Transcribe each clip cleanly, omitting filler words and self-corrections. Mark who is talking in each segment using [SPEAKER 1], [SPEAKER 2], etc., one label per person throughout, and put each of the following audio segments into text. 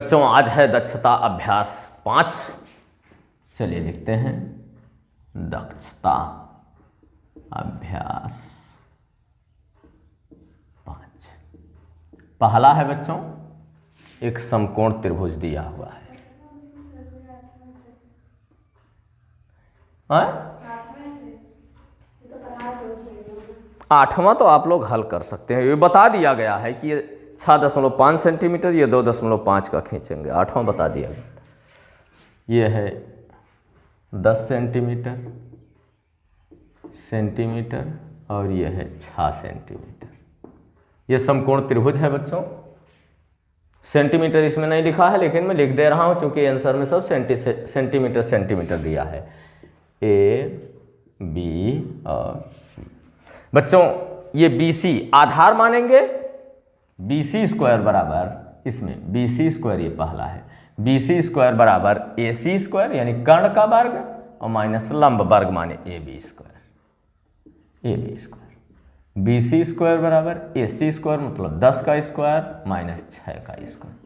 [SPEAKER 1] बच्चों आज है दक्षता अभ्यास 5। चलिए लिखते हैं दक्षता अभ्यास 5। पहला है बच्चों, एक समकोण त्रिभुज दिया हुआ है। आठवां तो आप लोग हल कर सकते हैं, ये बता दिया गया है कि ये 6.5 सेंटीमीटर, ये 2.5 का खींचेंगे। आठवां बता दिया गया। ये है 10 सेंटीमीटर और ये है 6 सेंटीमीटर। ये समकोण त्रिभुज है बच्चों। सेंटीमीटर इसमें नहीं लिखा है, लेकिन मैं लिख दे रहा हूं क्योंकि आंसर में सब सेंटीमीटर दिया है। ए बी और सी। बच्चों ये बी सी आधार मानेंगे। बी सी स्क्वायर बराबर, इसमें बी सी स्क्वायर ये पहला है, बी सी स्क्वायर बराबर ए सी स्क्वायर यानी कर्ण का वर्ग और माइनस लंब वर्ग माने A B square. B C square बराबर ए सी स्क्वायर मतलब 10 का स्क्वायर माइनस 6 का स्क्वायर।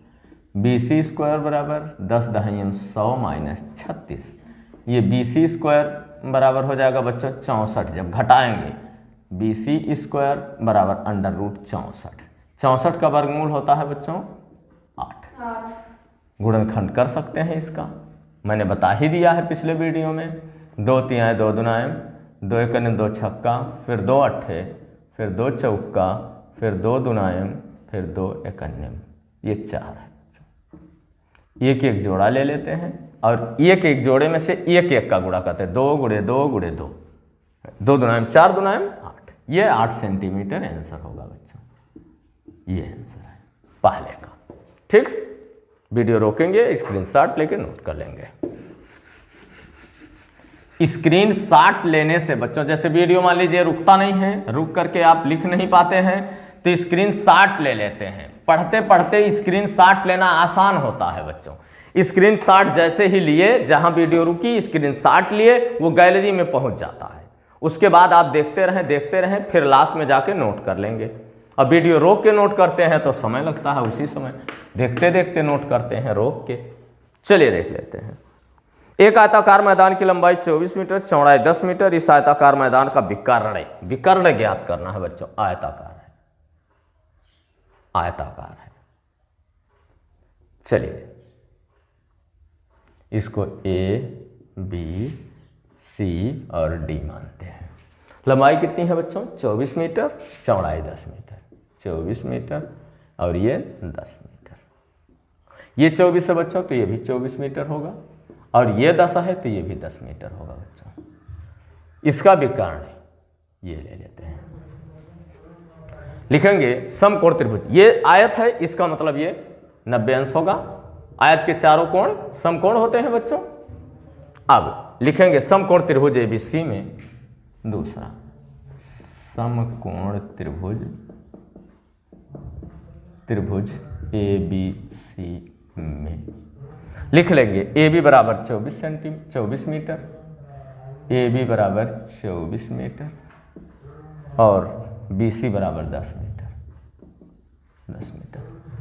[SPEAKER 1] बी सी स्क्वायर बराबर 10 दहाई 100 माइनस 36। ये बी सी स्क्वायर बराबर हो जाएगा बच्चों 64। जब घटाएंगे बी सी स्क्वायर बराबर अंडर रूट 64। 64 का वर्गमूल होता है बच्चों 8। गुणनखंड कर सकते हैं इसका, मैंने बता ही दिया है पिछले वीडियो में। 2 तिहाई 2 दुनायम, 2 एकम 2 छक्का, फिर 2 अट्ठे, फिर 2 चौका, फिर 2 दुनायम, फिर 2 एकन्यम। ये 4 है। एक एक जोड़ा ले लेते हैं और एक एक जोड़े में से एक एक का गुणा करते हैं। 2 गुणे 2 गुणे 2, 2 दुनायम 4 दुनायम 8। ये 8 सेंटीमीटर आंसर होगा बच्चों। ये आंसर है पहले का। ठीक, वीडियो रोकेंगे, स्क्रीनशॉट लेके नोट कर लेंगे। स्क्रीनशॉट लेने से बच्चों, जैसे वीडियो मान लीजिए रुकता नहीं है, रुक करके आप लिख नहीं पाते हैं तो स्क्रीनशॉट ले लेते हैं। पढ़ते पढ़ते स्क्रीनशॉट लेना आसान होता है बच्चों। स्क्रीनशॉट जैसे ही लिए, जहां वीडियो रुकी स्क्रीनशॉट लिए, वो गैलरी में पहुंच जाता है। उसके बाद आप देखते रहें, फिर लास्ट में जाके नोट कर लेंगे। अब वीडियो रोक के नोट करते हैं तो समय लगता है, उसी समय देखते देखते नोट करते हैं रोक के। चलिए देख लेते हैं। एक आयताकार मैदान की लंबाई 24 मीटर, चौड़ाई 10 मीटर। इस आयताकार मैदान का विकर्ण ज्ञात करना है बच्चों। आयताकार है। चलिए इसको ए बी सी और डी मानते हैं। लंबाई कितनी है बच्चों? 24 मीटर, चौड़ाई 10 मीटर। 24 मीटर और ये 10 मीटर। ये 24 है बच्चों तो ये भी 24 मीटर होगा, और ये 10 है तो ये भी 10 मीटर होगा बच्चों। इसका विकर्ण ये ले लेते हैं, लिखेंगे समकोण त्रिभुज। ये आयत है, इसका मतलब ये 90 अंश होगा। आयत के चारों कोण समकोण होते हैं बच्चों। अब लिखेंगे समकोण त्रिभुज एबीसी में दूसरा समकोण त्रिभुज एबीसी में लिख लेंगे ए बी बराबर 24 मीटर, ए बी बराबर 24 मीटर और बी सी बराबर 10 मीटर।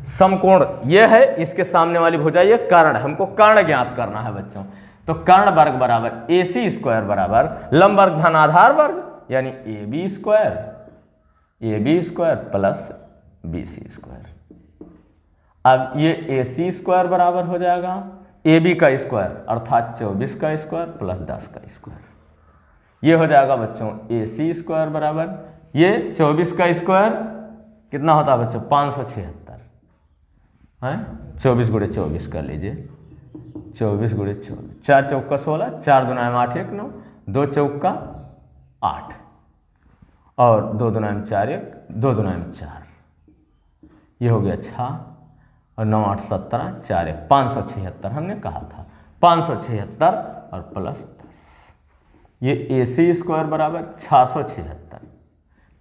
[SPEAKER 1] समकोण ये है, इसके सामने वाली भुजा ये कर्ण, हमको कर्ण ज्ञात करना है बच्चों। तो कर्ण वर्ग बराबर ए सी स्क्वायर बराबर लंब वर्ग धन आधार वर्ग यानी A B square plus B C square. अब ये ए सी स्क्वायर बराबर हो जाएगा ए बी का स्क्वायर अर्थात 24 का स्क्वायर प्लस 10 का स्क्वायर। ये हो जाएगा बच्चों ए सी स्क्वायर बराबर ये 24 का स्क्वायर कितना होता है बच्चों? 576 है। 24 गुणे 24 कर लीजिए, 24 गुणे 24, 4 चौका 16, 4 दुनायम 8 1 9, 2 चौका 8 और 2 दुनायम 4 1, 2 दुनायम 4। ये हो गया 6 और 9 8 17, 4 1 576 हमने कहा था। 576 और प्लस 10, ये ए सी स्क्वायर बराबर 676।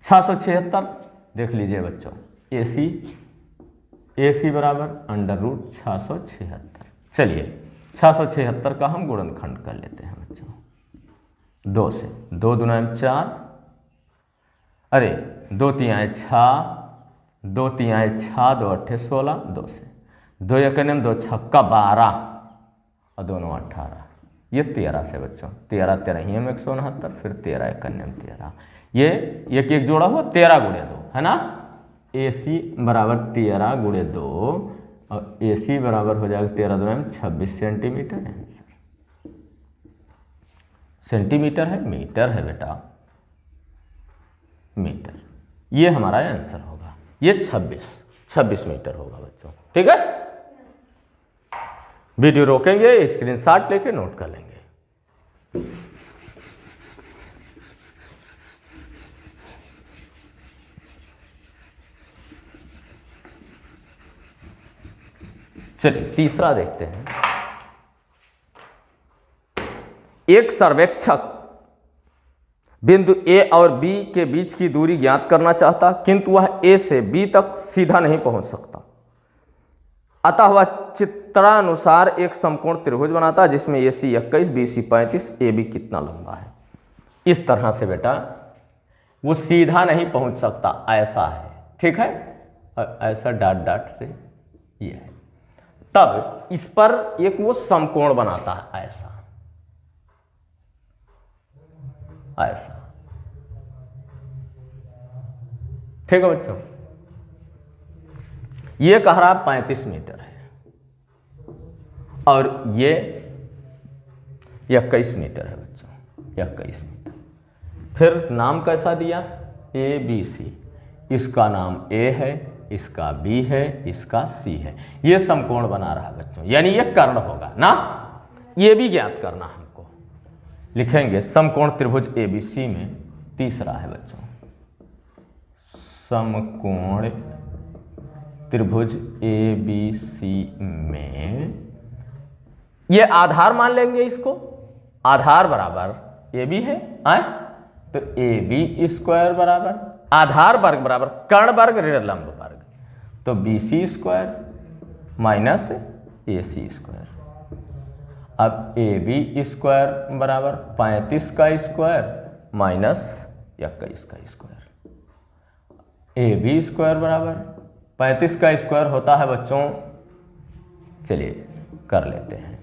[SPEAKER 1] 676 देख लीजिए बच्चों, ए सी बराबर अंडर रूट 676। चलिए 676 का हम गुणनखंड कर लेते हैं बच्चों। 2 से 2 दुनायम 4, अरे 2 तिहाई 6, 2 तिहाई 6, 2 अट्ठे 16, 2 से 2 एकन्यम 2 छक्का 12 और 2 9 18, ये 13 से बच्चों, 13 13 169, फिर 13 एकन्यम 13, ये एक एक जोड़ा हुआ 13 गुणे 2 है ना। AC बराबर 13 गुणे 2 और AC बराबर हो जाएगा 13 2 26 सेंटीमीटर। आंसर सेंटीमीटर है, मीटर है बेटा, मीटर। ये हमारा आंसर होगा, ये 26 मीटर होगा बच्चों, ठीक है। वीडियो रोकेंगे, स्क्रीनशॉट लेके नोट कर लेंगे। चलिए तीसरा देखते हैं। एक सर्वेक्षक बिंदु A और B के बीच की दूरी ज्ञात करना चाहता, किंतु वह A से B तक सीधा नहीं पहुंच सकता। अतः वह चित्रानुसार एक समकोण त्रिभुज बनाता है जिसमें AC 21, BC 35, AB कितना लंबा है। इस तरह से बेटा वो सीधा नहीं पहुंच सकता, ऐसा है, ठीक है, और ऐसा डॉट डॉट से ये है। तब इस पर एक वो समकोण बनाता है, ऐसा ऐसा, ठीक है बच्चों। ये कह रहा 35 मीटर है और ये 21 मीटर है बच्चों, 21 मीटर। फिर नाम कैसा दिया, ABC, इसका नाम A है, इसका B है, इसका C है। ये समकोण बना रहा है बच्चों, यानी ये कर्ण होगा ना। ये भी ज्ञात करना हमको, लिखेंगे समकोण त्रिभुज ABC में तीसरा है बच्चों, समकोण त्रिभुज ABC में ये आधार मान लेंगे, इसको आधार बराबर AB है, आए तो AB स्क्वायर बराबर आधार वर्ग बराबर कर्ण वर्ग ऋण लंब वर्ग, तो BC square minus AC square. अब AB स्क्वायर बराबर 35 का स्क्वायर माइनस 21 का स्क्वायर। AB स्क्वायर बराबर 35 का स्क्वायर होता है बच्चों, चलिए कर लेते हैं,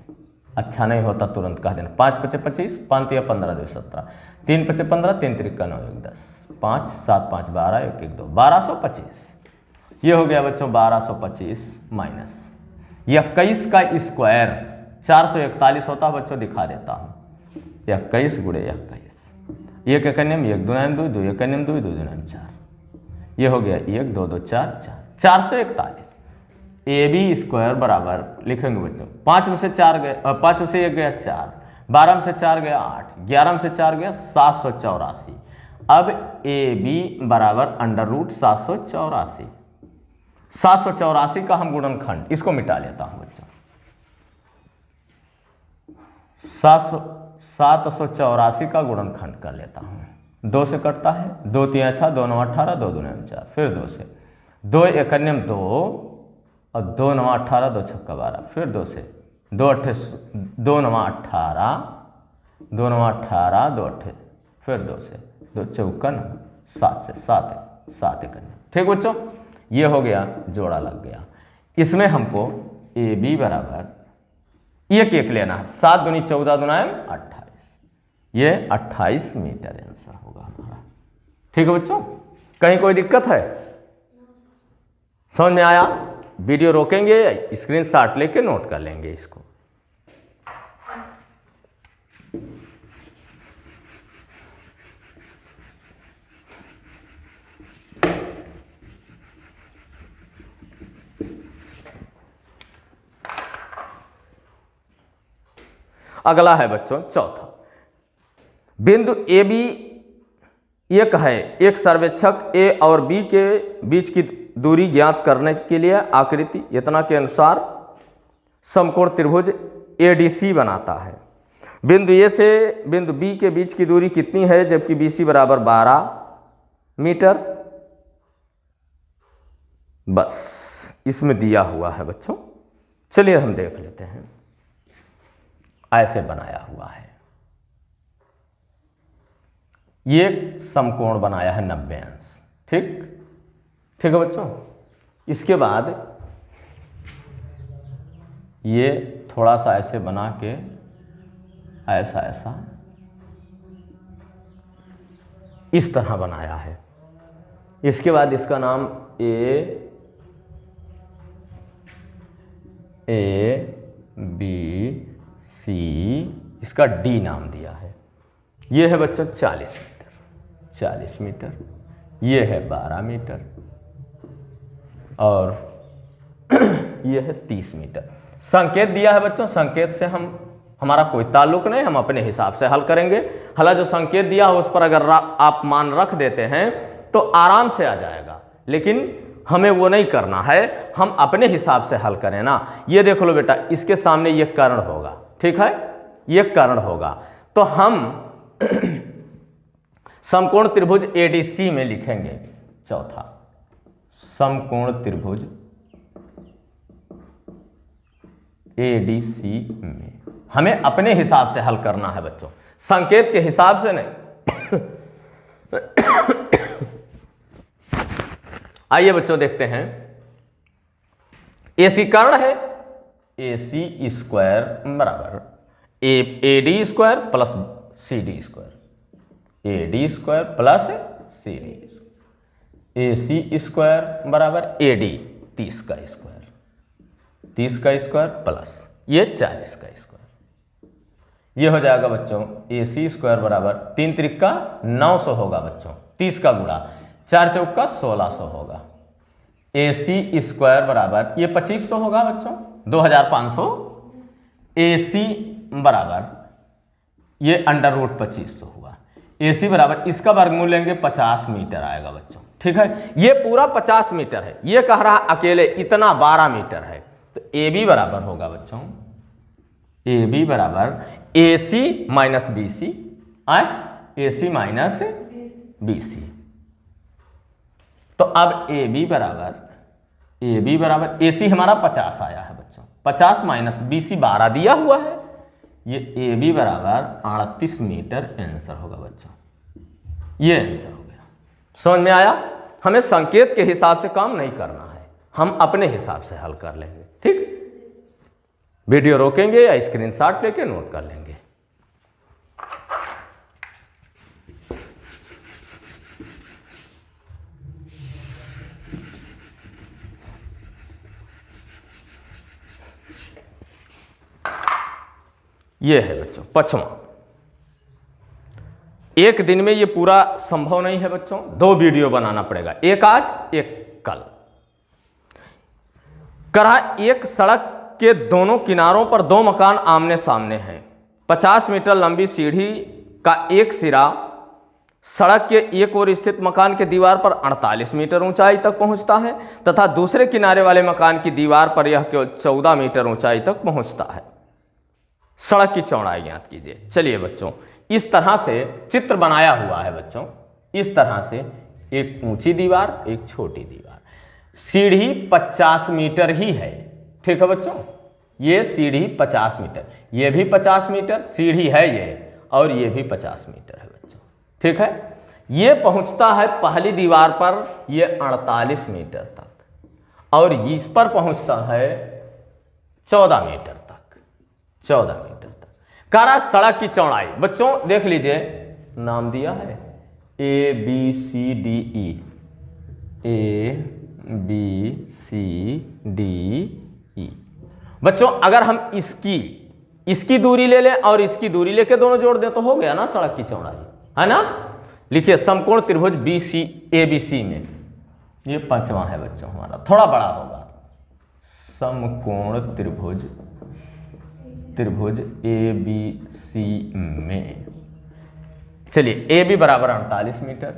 [SPEAKER 1] अच्छा नहीं होता तुरंत कह देना। 5 5 25, 5 या 15 2 17, 3 5 15, 3 3 9 1 10, 5 7 5 12 1 1 2, 1225। ये हो गया बच्चों 1225 माइनस 21 का स्क्वायर 441 होता है बच्चों, दिखा देता हूँ। 21 गुणे 21, 1 एकन्यम 1 2 2, 2 एकन्यम 2 2 2 4, ये हो गया 1 2 2 4 4, 441। AB स्क्वायर बराबर लिखेंगे बच्चों, 5 में से 4 गए, 5 में से 1 गया 4, 12 में से 4 गया 8, 11 में से 4 गया 784। अब AB बराबर अंडर रूट 784, 784 का हम गुणनखंड, इसको मिटा लेता हूं बच्चों, 784 का गुणनखंड कर लेता हूं। 2 से कटता है, 2 3 6, 2 9 18, 2 2 9 4, फिर 2 से, 2 एकन्यम 2 और 2 9 18, 2 छक्का 12, फिर 2 से, 2 9 18, 2 9 18, 2 8, फिर 2 से, 2 चौका 7 से, 7 एकन्यम, ठीक बच्चों। ये हो गया, जोड़ा लग गया। इसमें हमको AB बराबर 1 1 लेना है, 7 दूनी 14 दूनाएं 28, ये 28 मीटर आंसर होगा हमारा, ठीक है बच्चों। कहीं कोई दिक्कत है, समझ में आया? वीडियो रोकेंगे, स्क्रीनशॉट लेके नोट कर लेंगे इसको। अगला है बच्चों चौथा, बिंदु AB एक है, एक सर्वेक्षक A और B के बीच की दूरी ज्ञात करने के लिए आकृति इतना के अनुसार समकोण त्रिभुज ADC बनाता है। बिंदु A से बिंदु B के बीच की दूरी कितनी है, जबकि BC बराबर 12 मीटर। बस इसमें दिया हुआ है बच्चों, चलिए हम देख लेते हैं। ऐसे बनाया हुआ है, ये समकोण बनाया है 90 अंश, ठीक है बच्चों। इसके बाद ये थोड़ा सा ऐसे बना के ऐसा ऐसा इस तरह बनाया है। इसके बाद इसका नाम ए बी सी, इसका डी नाम दिया है। ये है बच्चों 40 मीटर, ये है 12 मीटर और ये है 30 मीटर। संकेत दिया है बच्चों, संकेत से हमारा कोई ताल्लुक नहीं, हम अपने हिसाब से हल करेंगे। हालांकि जो संकेत दिया हो उस पर अगर आप मान रख देते हैं तो आराम से आ जाएगा, लेकिन हमें वो नहीं करना है, हम अपने हिसाब से हल करें ना। ये देख लो बेटा, इसके सामने ये कर्ण होगा, ठीक है, ये कर्ण होगा, तो हम समकोण त्रिभुज एडीसी में लिखेंगे। चौथा, समकोण त्रिभुज एडीसी में हमें अपने हिसाब से हल करना है बच्चों, संकेत के हिसाब से नहीं। आइए बच्चों देखते हैं। एसी कर्ण है, AC स्क्वायर बराबर AD square plus CD square, AD square plus CD, AC square बराबर AD 30 का स्क्वायर, 30 का स्क्वायर प्लस ये 40 का स्क्वायर। ये हो जाएगा बच्चों AC स्क्वायर बराबर 3 त्रिका 900 होगा बच्चों, 30 का गुणा 4 चौका 1600 होगा। AC स्क्वायर बराबर ये 2500 होगा बच्चों, 2500। AC बराबर ये अंडर रूट 2500 हुआ। AC बराबर इसका वर्गमूल लेंगे 50 मीटर आएगा बच्चों, ठीक है। ये पूरा 50 मीटर है, ये कह रहा अकेले इतना 12 मीटर है, तो AB बराबर होगा बच्चों, AB बराबर AC minus BC, AC minus BC। तो अब AB बराबर AC हमारा 50 आया है बच्चों, 50 माइनस BC 12 दिया हुआ है, ये AB बराबर 38 मीटर आंसर होगा बच्चों। ये आंसर हो गया, समझ में आया। हमें संकेत के हिसाब से काम नहीं करना है, हम अपने हिसाब से हल कर लेंगे, ठीक। वीडियो रोकेंगे या स्क्रीनशॉट लेके नोट कर लेंगे। ये है बच्चों पचवां। एक दिन में ये पूरा संभव नहीं है बच्चों, 2 वीडियो बनाना पड़ेगा, एक आज एक कल। कहा एक सड़क के दोनों किनारों पर 2 मकान आमने सामने हैं। 50 मीटर लंबी सीढ़ी का एक सिरा सड़क के एक ओर स्थित मकान के दीवार पर 48 मीटर ऊंचाई तक पहुंचता है तथा दूसरे किनारे वाले मकान की दीवार पर यह केवल 14 मीटर ऊंचाई तक पहुंचता है। सड़क की चौड़ाई ज्ञात कीजिए। चलिए बच्चों, इस तरह से चित्र बनाया हुआ है बच्चों, इस तरह से एक ऊंची दीवार एक छोटी दीवार, सीढ़ी 50 मीटर ही है, ठीक है बच्चों। ये सीढ़ी 50 मीटर, ये भी 50 मीटर सीढ़ी है ये, और ये भी 50 मीटर है बच्चों, ठीक है। ये पहुंचता है पहली दीवार पर ये 48 मीटर तक, और इस पर पहुंचता है 14 मीटर तक, 14 मीटर तक। कारा सड़क की चौड़ाई बच्चों देख लीजिए, नाम दिया है ABCDE, ABCDE। बच्चों अगर हम इसकी दूरी ले लें और इसकी दूरी लेके दोनों जोड़ दें तो हो गया ना सड़क की चौड़ाई, है ना। लिखिए समकोण त्रिभुज ABC में, ये 5वां है बच्चों हमारा, थोड़ा बड़ा होगा। समकोण त्रिभुज ABC में, चलिए AB बराबर 48 मीटर,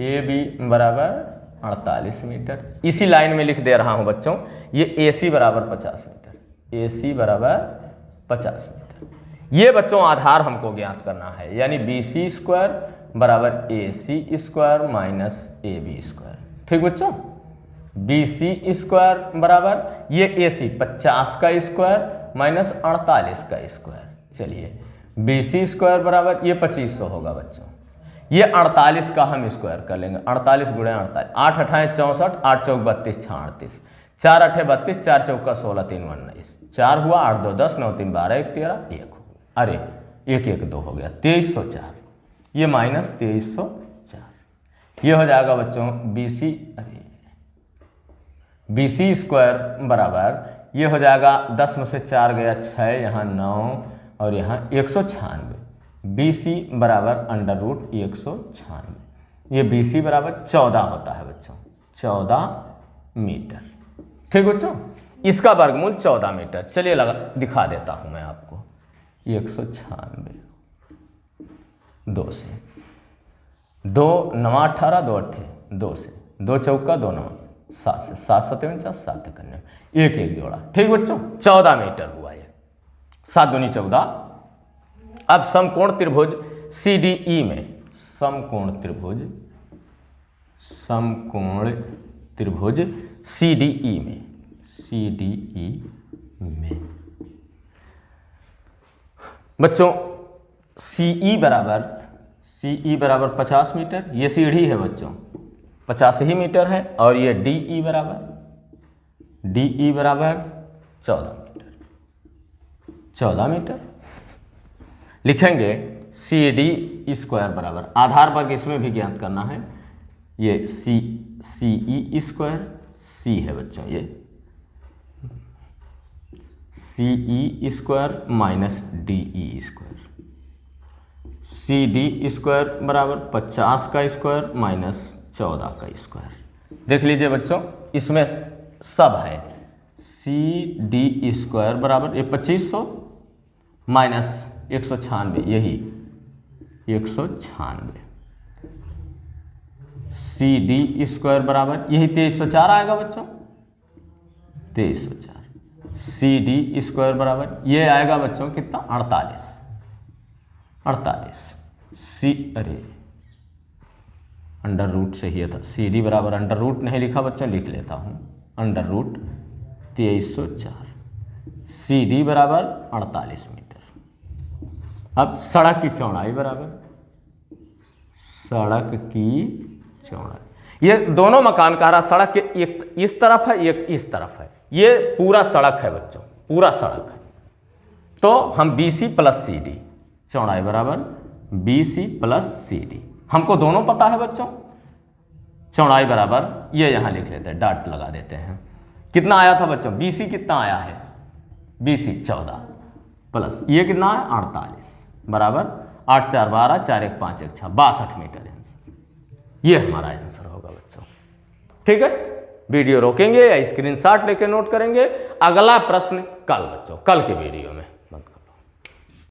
[SPEAKER 1] AB बराबर 48 मीटर। इसी लाइन में लिख दे रहा हूं बच्चों, ये AC बराबर 50 मीटर, AC बराबर 50 मीटर। ये बच्चों आधार हमको ज्ञात करना है, यानी BC स्क्वायर बराबर AC square minus AB square, ठीक बच्चों। BC स्क्वायर बराबर ये AC 50 का स्क्वायर माइनस 48 का स्क्वायर। चलिए BC स्क्वायर बराबर ये 2500 होगा बच्चों, ये 48 का हम स्क्वायर कर लेंगे, 48 गुणे 48, 8 8 64, 8 चौक 32, 36, 4 8 32, 4 चौका 16, 3 19, 4 हुआ, 8 2 10, 9 3 12, 1 13, 1 हो गया। अरे 1 1 2 हो गया, 2304, ये माइनस 2304। ये हो जाएगा बच्चों BC, अरे BC स्क्वायर बराबर ये हो जाएगा 10 में से 4 गया 6, यहाँ 9 और यहाँ 196। BC बराबर अंडर रूट 196। ये BC बराबर 14 होता है बच्चों, 14 मीटर। ठीक बच्चों, इसका वर्गमूल 14 मीटर। चलिए लगा दिखा देता हूं मैं आपको। 196 2 से 2 9 18 2 8 2 से 2 चौका 2 9 7 से 7 7 49 7 कन्या 1 1 जोड़ा। ठीक बच्चों, 14 मीटर हुआ ये, 7 दूनी 14। अब समकोण त्रिभुज CDE में, समकोण त्रिभुज CDE में बच्चों CE बराबर 50 मीटर, ये सीढ़ी है बच्चों 50 ही मीटर है, और ये DE बराबर 14 मीटर। लिखेंगे CD स्क्वायर बराबर, आधार वर्ग इसमें भी ज्ञात करना है, ये CE स्क्वायर, C है बच्चों ये CE square minus DE square, CD square बराबर 50 का स्क्वायर माइनस 14 का स्क्वायर। देख लीजिए बच्चों, इसमें सब है। CD स्क्वायर बराबर ये 2500 माइनस 196, यही 196। CD स्क्वायर बराबर यही 2304 आएगा बच्चों, 2304। CD स्क्वायर बराबर ये आएगा बच्चों कितना, 48। अरे अंडर रूट से ही था, CD बराबर अंडर रूट नहीं लिखा बच्चों, लिख लेता हूँ अंडर रूट 2304। CD बराबर 48 मीटर। अब सड़क की चौड़ाई बराबर, सड़क की चौड़ाई, ये दोनों मकान का रहा, सड़क के एक इस तरफ है एक इस तरफ है, ये पूरा सड़क है बच्चों, पूरा सड़क है। तो हम BC प्लस CD, चौड़ाई बराबर BC प्लस CD, हमको दोनों पता है बच्चों। चौड़ाई बराबर ये यहाँ लिख लेते हैं, डॉट लगा देते हैं। कितना आया था बच्चों, BC कितना आया है, BC 14 प्लस ये कितना है 48 बराबर 8 4 12 4 1 5 1 6 62 मीटर आंसर। ये हमारा आंसर होगा बच्चों। ठीक है, वीडियो रोकेंगे या स्क्रीनशॉट लेके नोट करेंगे। अगला प्रश्न कल बच्चों, कल के वीडियो में।